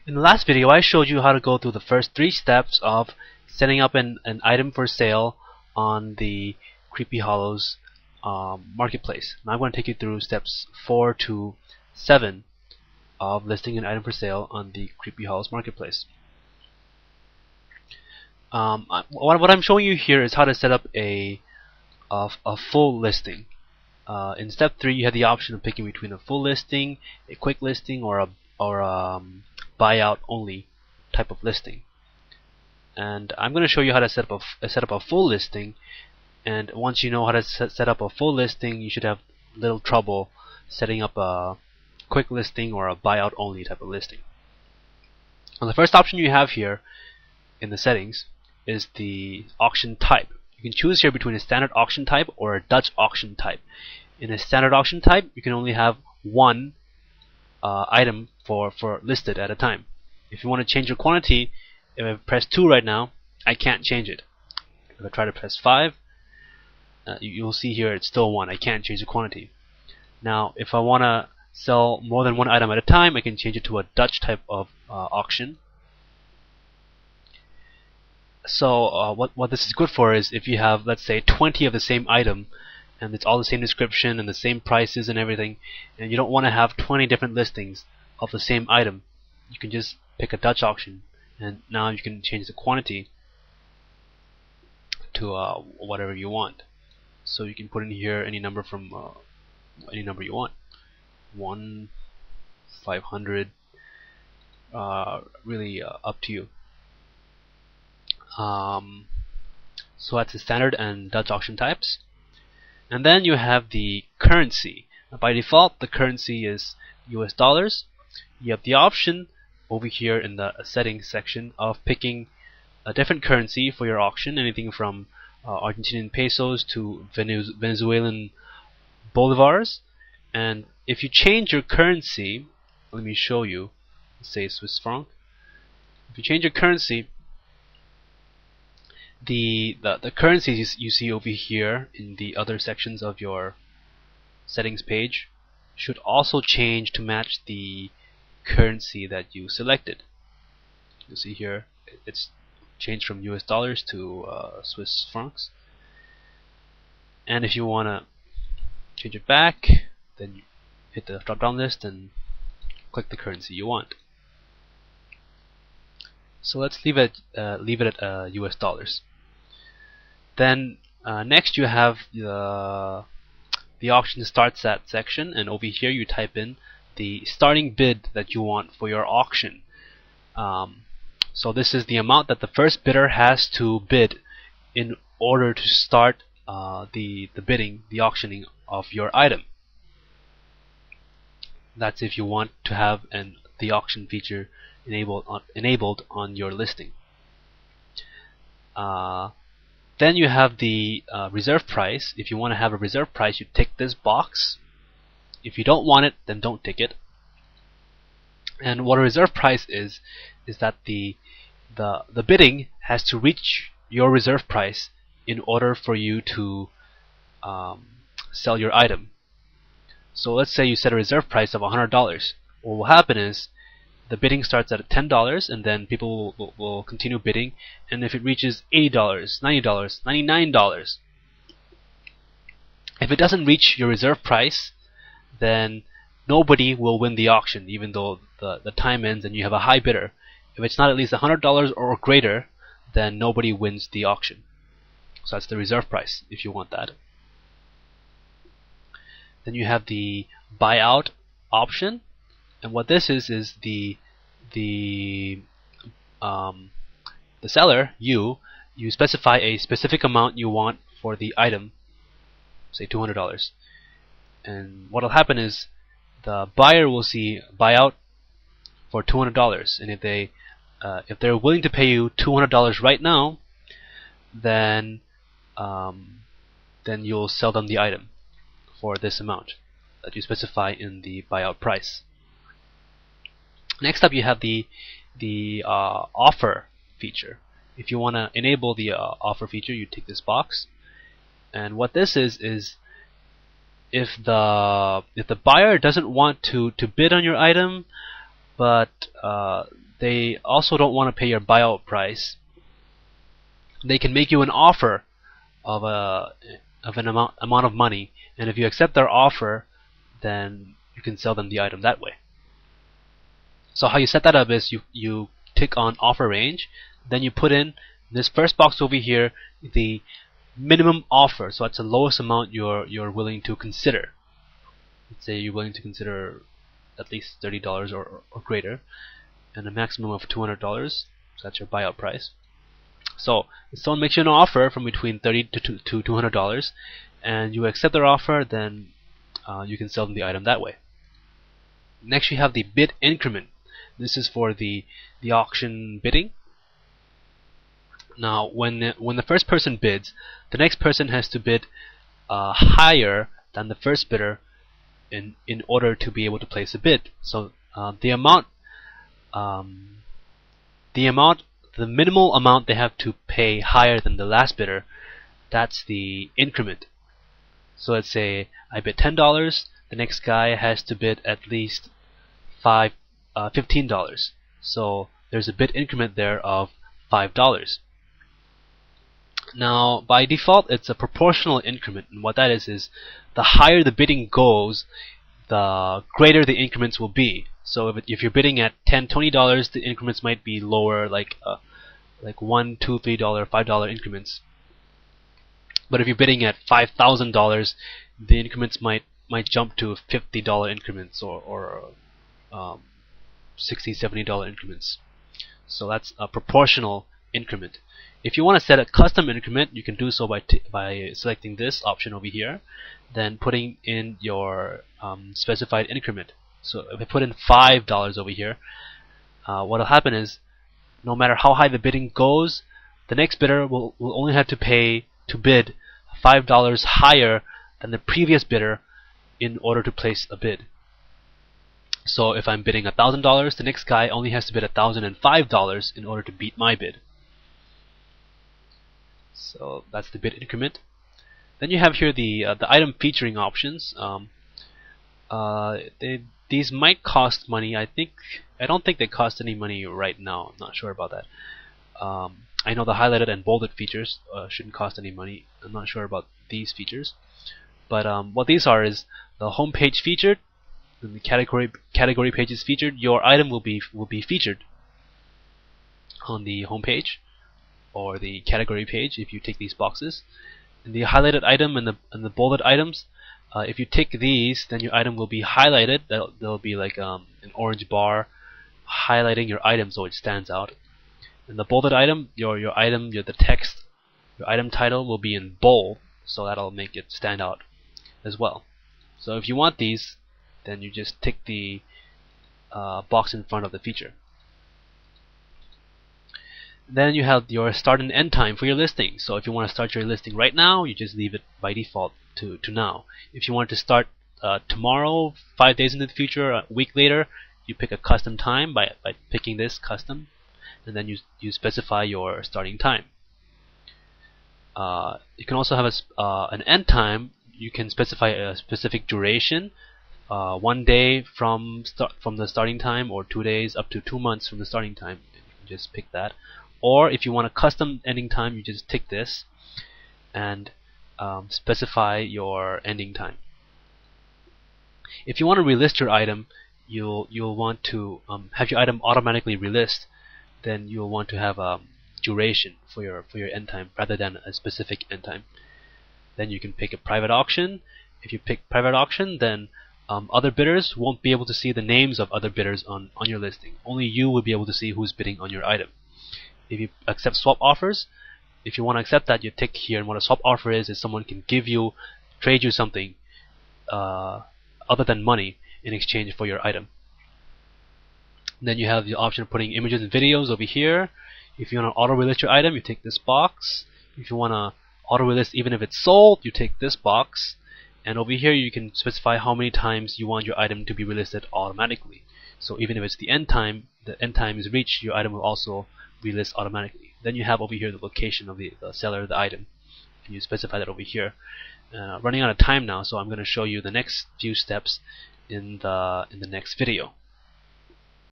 In the last video, I showed you how to go through the first 3 steps of setting up an item for sale on the Creepy Hollows marketplace. Now I'm going to take you through steps 4 to 7 of listing an item for sale on the Creepy Hollows marketplace. What I'm showing you here is how to set up a full listing. In step 3, you have the option of picking between a full listing, a quick listing, or a buyout only type of listing. And I'm going to show you how to set up a full listing. And once you know how to set up a full listing, you should have little trouble setting up a quick listing or a buyout only type of listing. Now, the first option you have here in the settings is the auction type. You can choose here between a standard auction type or a Dutch auction type. In a standard auction type, you can only have one item for listed at a time. If you want to change your quantity, if I press 2 right now, I can't change it. If I try to press 5, you'll see here it's still 1. I can't change the quantity. Now, if I want to sell more than one item at a time, I can change it to a Dutch type of auction. So what this is good for is if you have, let's say, 20 of the same item, and it's all the same description and the same prices and everything, and you don't want to have 20 different listings of the same item, you can just pick a Dutch auction, and now you can change the quantity to whatever you want. So you can put in here any number from any number you want, 1, 500, really up to you. So that's the standard and Dutch auction types. And then you have the currency. Now, by default, the currency is US dollars. You have the option over here in the settings section of picking a different currency for your auction, anything from Argentinian pesos to Venezuelan bolivars. And if you change your currency, let me show you, let's say Swiss franc. If you change your currency, the currencies you see over here in the other sections of your settings page should also change to match the currency that you selected. You'll see here it's changed from US dollars to Swiss francs. And if you want to change it back, then you hit the drop down list and click the currency you want. So let's leave it at US dollars. Then next you have the auction starts at section, and over here you type in the starting bid that you want for your auction. So this is the amount that the first bidder has to bid in order to start the bidding, the auctioning of your item. That's if you want to have the auction feature enabled on your listing. Then you have the reserve price. If you want to have a reserve price, you tick this box. If you don't want it, then don't tick it. And what a reserve price is that the bidding has to reach your reserve price in order for you to sell your item. So let's say you set a reserve price of $100. What will happen is the bidding starts at $10, and then people will continue bidding, and if it reaches $80, $90, $99, if it doesn't reach your reserve price, then nobody will win the auction, even though the time ends and you have a high bidder. If it's not at least $100 or greater, then nobody wins the auction. So that's the reserve price if you want that. Then you have the buyout option. And what this is the seller, you specify a specific amount you want for the item, say $200, and what will happen is the buyer will see buyout for $200, and if they're willing to pay you $200 right now, then you'll sell them the item for this amount that you specify in the buyout price. Next up, you have the offer feature. If you want to enable the offer feature, you tick this box. And what this is if the buyer doesn't want to bid on your item, but they also don't want to pay your buyout price. They can make you an offer of an amount of money, and if you accept their offer, then you can sell them the item that way. So how you set that up is you tick on offer range, then you put in this first box over here the minimum offer. So that's the lowest amount you're willing to consider. Let's say you're willing to consider at least $30 or greater, and a maximum of $200. So that's your buyout price. So if someone makes you an offer from between $30 to $200, and you accept their offer, then you can sell them the item that way. Next, you have the bid increment. This is for the auction bidding. Now, when the first person bids, the next person has to bid higher than the first bidder in order to be able to place a bid. So the minimal amount they have to pay higher than the last bidder, that's the increment. So let's say I bid $10, the next guy has to bid at least $15. So there's a bid increment there of $5. Now, by default, it's a proportional increment, and what that is the higher the bidding goes, the greater the increments will be. So if you're bidding at $10, $20, the increments might be lower, like $1, $2, $3, $5 increments. But if you're bidding at $5,000, the increments might jump to $50 increments or $60, $70 increments. So that's a proportional increment. If you want to set a custom increment, you can do so by selecting this option over here, then putting in your specified increment. So if I put in $5 over here, what will happen is, no matter how high the bidding goes, the next bidder will only have to bid $5 higher than the previous bidder in order to place a bid. So if I'm bidding $1,000, the next guy only has to bid $1,005 in order to beat my bid. So that's the bid increment. Then you have here the item featuring options. These might cost money. I don't think they cost any money right now. I'm not sure about that. I know the highlighted and bolded features shouldn't cost any money. I'm not sure about these features. But what these are is the home page featured, and the category pages featured. Your item will be featured on the home page or the category page if you tick these boxes. And the highlighted item and the bolded items, if you tick these, then your item will be highlighted. There'll be like an orange bar highlighting your item so it stands out. And the bolded item, the text, your item title will be in bold, so that'll make it stand out as well. So if you want these, then you just tick the box in front of the feature. Then you have your start and end time for your listing. So if you want to start your listing right now, you just leave it by default to now. If you want to start tomorrow, 5 days into the future, a week later, you pick a custom time by picking this custom, and then you specify your starting time. You can also have an end time. You can specify a specific duration, 1 day from the starting time, or 2 days up to 2 months from the starting time. You can just pick that. Or if you want a custom ending time, you just tick this and specify your ending time. If you want to relist your item, you'll want to have your item automatically relist. Then you'll want to have a duration for your end time rather than a specific end time. Then you can pick a private auction. If you pick private auction, then other bidders won't be able to see the names of other bidders on your listing. Only you will be able to see who's bidding on your item. If you accept swap offers, if you want to accept that, you tick here. And what a swap offer is someone can trade you something other than money in exchange for your item. Then you have the option of putting images and videos over here. If you want to auto relist your item, you tick this box. If you want to auto relist even if it's sold, you tick this box. And over here you can specify how many times you want your item to be relisted automatically. So even if it's the end time is reached, your item will also relist automatically. Then you have over here the location of the seller of the item, and you specify that over here. Running out of time now, so I'm going to show you the next few steps in the next video.